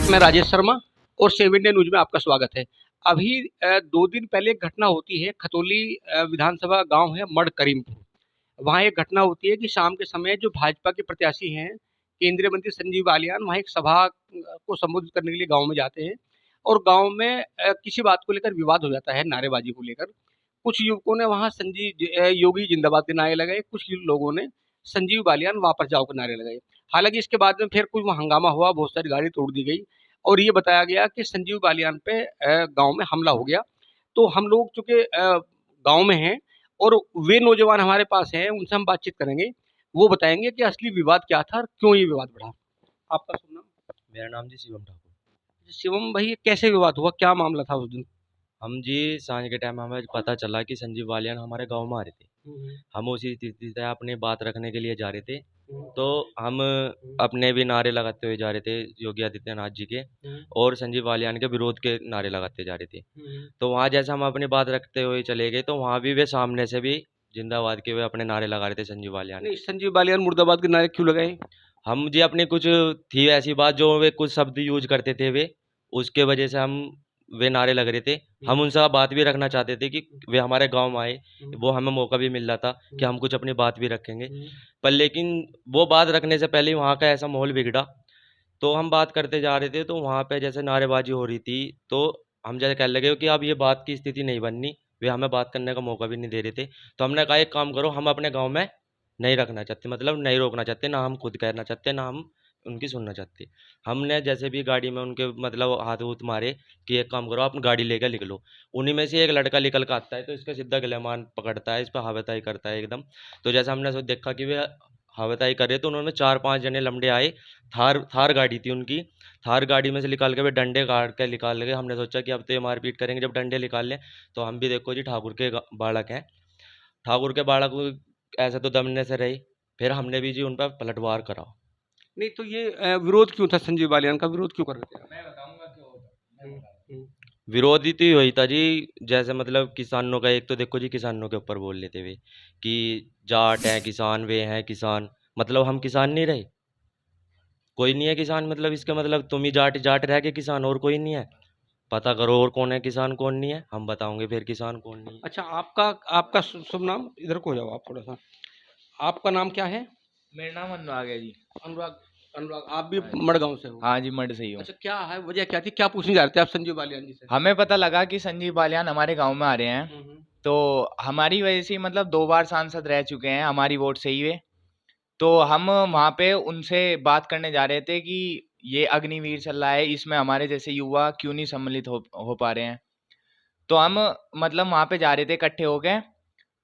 मैं राजेश शर्मा और 7 India news में आपका स्वागत है। अभी 2 दिन पहले एक घटना होती है खतौली विधानसभा गाँव है मढ़ करीमपुर। वहाँ एक घटना होती है कि शाम के समय जो भाजपा के प्रत्याशी हैं, केंद्रीय मंत्री संजीव बालियान वहाँ एक सभा को संबोधित करने के लिए गाँव में जाते हैं और गाँव में किसी बात को लेकर विवाद हो जाता है नारेबाज़ी को लेकर। कुछ युवकों ने वहाँ योगी जिंदाबाद के नारे लगाए, कुछ लोगों ने संजीव बालियान वापस जाओ के नारे लगाए। हालाँकि इसके बाद में फिर कुछ वहाँ हंगामा हुआ, बहुत सारी गाड़ी तोड़ दी गई और ये बताया गया कि संजीव बालियान पे गाँव में हमला हो गया। तो हम लोग चूँकि गाँव में हैं और वे नौजवान हमारे पास हैं, उनसे हम बातचीत करेंगे। वो बताएँगे कि असली विवाद क्या था और क्यों ये विवाद बढ़ा? आपका शुभ नाम? मेरा नाम जी शिवम ठाकुर। शिवम भाई, ये कैसे विवाद हुआ? क्या मामला था उस दिन? हम जी सांझ के टाइम हमें पता चला कि संजीव बालियान हमारे गांव में आ रहे थे। हुँ, हम उसी स्थिति से अपनी बात रखने के लिए जा रहे थे। हुँ, तो हम अपने भी नारे लगाते हुए जा रहे थे योगी आदित्यनाथ जी के हुँ, और संजीव बालियान के विरोध के नारे लगाते जा रहे थे। हुँ। तो वहाँ जैसे हम अपनी बात रखते हुए चले गए तो वहाँ भी वे सामने से भी जिंदाबाद के हुए अपने नारे लगा रहे थे संजीव बालियान नहीं, के। संजीव बालियान मुर्दाबाद के नारे क्यों लगाए? हम जी अपनी कुछ थी ऐसी बात जो वे कुछ शब्द यूज करते थे वे, उसके वजह से हम वे नारे लग रहे थे। हम उनसे बात भी रखना चाहते थे कि वे हमारे गाँव में आए, वो हमें मौका भी मिल रहा था कि हम कुछ अपनी बात भी रखेंगे। पर लेकिन वो बात रखने से पहले ही वहाँ का ऐसा माहौल बिगड़ा, तो हम बात करते जा रहे थे तो वहाँ पे जैसे नारेबाज़ी हो रही थी, तो हम जैसे कहने लगे कि अब ये बात की स्थिति नहीं बननी, वे हमें बात करने का मौका भी नहीं दे रहे थे। तो हमने कहा एक काम करो, हम अपने गाँव में नहीं रखना चाहते, मतलब नहीं रोकना चाहते, ना हम खुद कहना चाहते, ना हम उनकी सुनना चाहते। हमने जैसे भी गाड़ी में उनके मतलब हाथ-वूथ मारे कि एक काम करो आप गाड़ी लेकर निकलो। उन्हीं में से एक लड़का निकल के आता है तो इसका सीधा गिलेमान पकड़ता है, इस पे हाथापाई करता है एकदम। तो जैसे हमने देखा कि वे हाथापाई कर रहे तो उन्होंने 4-5 जने लम्बड़े आए, थार थार गाड़ी थी उनकी, थार गाड़ी में से निकाल के वे डंडे काट के निकाल के हमने सोचा कि अब तो ये मारपीट करेंगे, जब डंडे निकाल लें तो हम भी देखो जी ठाकुर के बालक हैं। ठाकुर के बालक ऐसे तो दमने से रहे, फिर हमने भी जी उन पर पलटवार करा। नहीं, तो ये विरोध क्यों था? संजीव बालियान का विरोध क्यों कर रहे थे आप? मैं बताऊँगा क्यों होता है। हुँ। विरोधी तो ही हुई था जी, जैसे मतलब किसानों का एक तो देखो जी किसानों के ऊपर बोल लेते हुए कि जाट हैं किसान, वे हैं किसान, मतलब हम किसान नहीं रहे, कोई नहीं है किसान, मतलब इसका मतलब तुम ही जाट जाट रह के किसान और कोई नहीं है। पता करो और कौन है किसान कौन नहीं है, हम बताओगे फिर किसान कौन नहीं है। अच्छा, आपका आपका शुभ नाम? इधर को हो जाओ आप थोड़ा-सा। आपका नाम क्या है? मेरा नाम अनुराग है जी। अनुराग। अनुराग, आप भी हाँ जी। मड़गाँव से हो? हाँ जी, मड से ही हूँ। अच्छा, क्या है वजह क्या थी? क्या पूछने जा रहे थे आप संजीव बालियान जी से? हमें पता लगा कि संजीव बालियान हमारे गाँव में आ रहे हैं, हुँ, हुँ। तो हमारी वजह से ही मतलब 2 बार सांसद रह चुके हैं, हमारी वोट से ही वे। तो हम वहाँ पे उनसे बात करने जा रहे थे कि ये अग्निवीर चल रहा है, इसमें हमारे जैसे युवा क्यों नहीं सम्मिलित हो पा रहे हैं। तो हम मतलब वहाँ पे जा रहे थे इकट्ठे होके,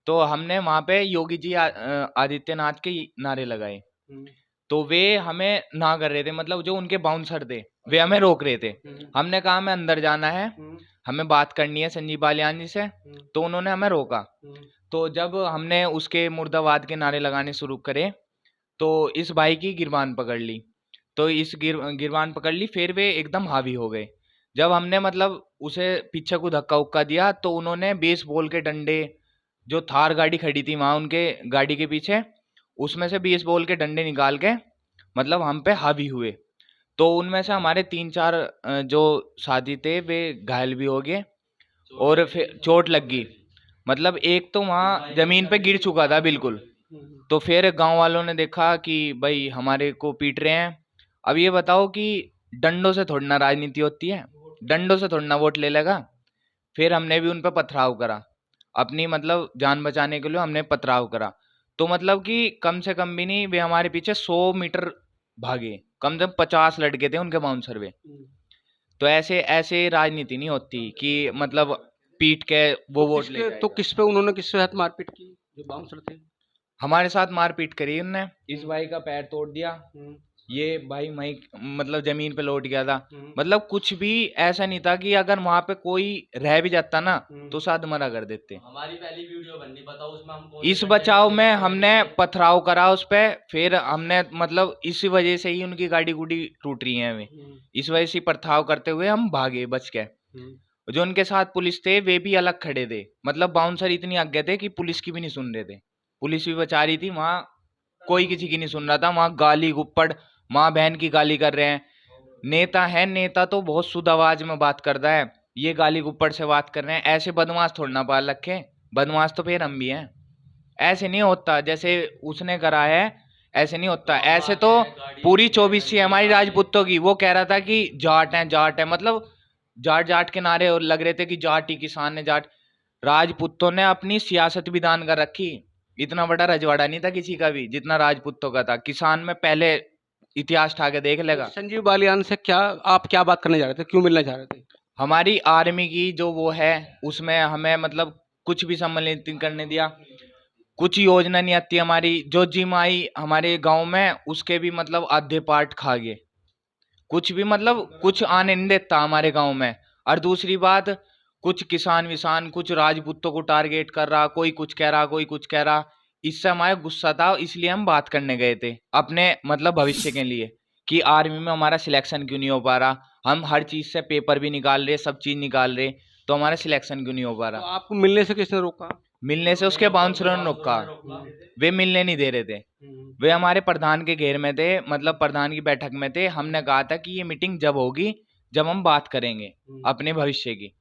तो हमने वहाँ पे योगी जी आदित्यनाथ के नारे लगाए। हुँ, तो वे हमें ना कर रहे थे, मतलब जो उनके बाउंसर थे, वे हमें रोक रहे थे। हुँ, हमने कहा हमें अंदर जाना है, हुँ, हमें बात करनी है संजीव बालियान जी से, हुँ, तो उन्होंने हमें रोका। हुँ, तो जब हमने उसके मुर्दाबाद के नारे लगाने शुरू करे, तो इस भाई की गिरबान पकड़ ली। तो इस गिरबान पकड़ ली, फिर वे एकदम हावी हो गए। जब हमने मतलब उसे पीछे को धक्का-वक्का दिया, तो उन्होंने बेसबॉल के डंडे, जो थार गाड़ी खड़ी थी वहाँ उनके गाड़ी के पीछे, उसमें से बेसबॉल के डंडे निकाल के मतलब हम पे हावी हुए। तो उनमें से हमारे 3-4 जो साथी थे वे घायल भी हो गए और फिर चोट लग गई। मतलब एक तो वहाँ ज़मीन पे गिर चुका था बिल्कुल। हुँ। तो फिर गाँव वालों ने देखा कि भई हमारे को पीट रहे हैं। अब ये बताओ कि डंडों से थोड़ी ना राजनीति होती है, डंडों से थोड़ी ना वोट ले लेगा। फिर हमने भी उन पे पथराव करा। अपनी मतलब जान बचाने के लिए हमने पथराव करा। तो मतलब कि कम से कम भी नहीं, वे हमारे पीछे 100 मीटर भागे। कम से कम 50 लड़के थे उनके बाउंसर पे। हुँ। तो ऐसे ऐसे राजनीति नहीं होती कि मतलब पीट के वो वोट ले जाएगा। उन्होंने किसके साथ मारपीट की, जो बाउंसर थे? हमारे साथ मारपीट करी उनने। इस भाई का पैर तोड़ दिया। हुँ, ये भाई वहीं मतलब ज़मीन पे लौट गया था। हुँ, मतलब कुछ भी ऐसा नहीं था कि अगर वहाँ पे कोई रह भी जाता ना, हुँ। तो साथ मरा कर देते। हमारी पहली वीडियो बननी, बताओ उसमें हम कौन इस बचाव में हमने पथराव करा उस पे, फिर हमने मतलब इसी वजह से ही उनकी गाड़ी-गुड़ी टूट रही है अभी। हुँ, इस वजह से पथराव करते हुए हम भागे बच के। हुँ। जो उनके साथ पुलिस थे वे भी अलग खड़े थे। मतलब बाउंसर इतनी आगे थे कि पुलिस की भी नहीं सुन रहे थे। पुलिस भी बचा रही थी, वहाँ कोई किसी की नहीं सुन रहा था। वहाँ गाली-गप्पड़, माँ-बहन की गाली कर रहे हैं। नेता है, नेता तो बहुत शुद्ध आवाज में बात करता है, ये गाली गप्पड़ से बात कर रहे हैं, ऐसे बदमाश थोड़ा ना पाल रखे, बदमाश तो फिर हम भी हैं। ऐसे नहीं होता जैसे उसने करा है, ऐसे नहीं होता। ऐसे तो पूरी 24 हमारी राजपूतों की, वो कह रहा था कि जाट है, जाट है, मतलब जाट जाट के नारे और लग रहे थे कि जाट ही किसान है, जाट। राजपूतों ने अपनी सियासत विधान कर रखी, इतना बड़ा रजवाड़ा नहीं था किसी का भी जितना राजपूतों का था। किसान में पहले इतिहास उठा के देख लेगा। संजीव बालियान से क्या आप क्या बात करने जा रहे थे, क्यों मिलना चाह रहे थे? हमारी आर्मी की जो वो है उसमें हमें मतलब कुछ भी सम्मिलित नहीं करने दिया, कुछ योजना नहीं आती हमारी, जो जिम आई हमारे गांव में उसके भी मतलब आधे पार्ट खा गए, कुछ भी मतलब कुछ आने नहीं देता हमारे गांव में। और दूसरी बात, कुछ किसान विसान कुछ राजपूतों को टारगेट कर रहा, कोई कुछ कह रहा, कोई कुछ कह रहा। इससे हमारा गुस्सा था, इसलिए हम बात करने गए थे अपने मतलब भविष्य के लिए कि आर्मी में हमारा सिलेक्शन क्यों नहीं हो पा रहा। हम हर चीज से पेपर भी निकाल रहे, सब चीज निकाल रहे, तो हमारा सिलेक्शन क्यों नहीं हो पा तो रहा। आपको मिलने से किसने रोका? मिलने से उसके बाउंसरों ने रोका, वे मिलने नहीं दे रहे थे। वे हमारे प्रधान के घेर में थे, मतलब प्रधान की बैठक में थे। हमने कहा था कि ये मीटिंग जब होगी जब हम बात करेंगे अपने भविष्य की,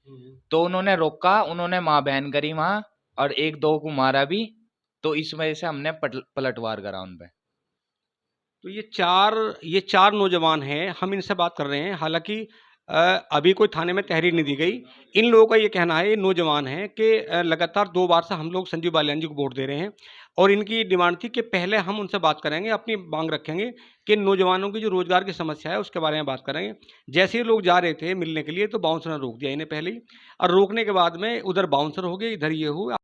तो उन्होंने रोका, उन्होंने माँ बहन करी वहां और एक दो को मारा भी। तो इस वजह से हमने पलटवार करा उन पे। तो ये चार नौजवान हैं, हम इनसे बात कर रहे हैं। हालांकि अभी कोई थाने में तहरीर नहीं दी गई। इन लोगों का ये कहना है, ये नौजवान हैं, कि लगातार 2 बार से हम लोग संजीव बालियान जी को वोट दे रहे हैं और इनकी डिमांड थी कि पहले हम उनसे बात करेंगे, अपनी मांग रखेंगे कि नौजवानों की जो रोजगार की समस्या है उसके बारे में बात करेंगे। जैसे ही लोग जा रहे थे मिलने के लिए तो बाउंसर ने रोक दिया इन्हें पहले ही, और रोकने के बाद में उधर बाउंसर हो गए, इधर ये हुआ।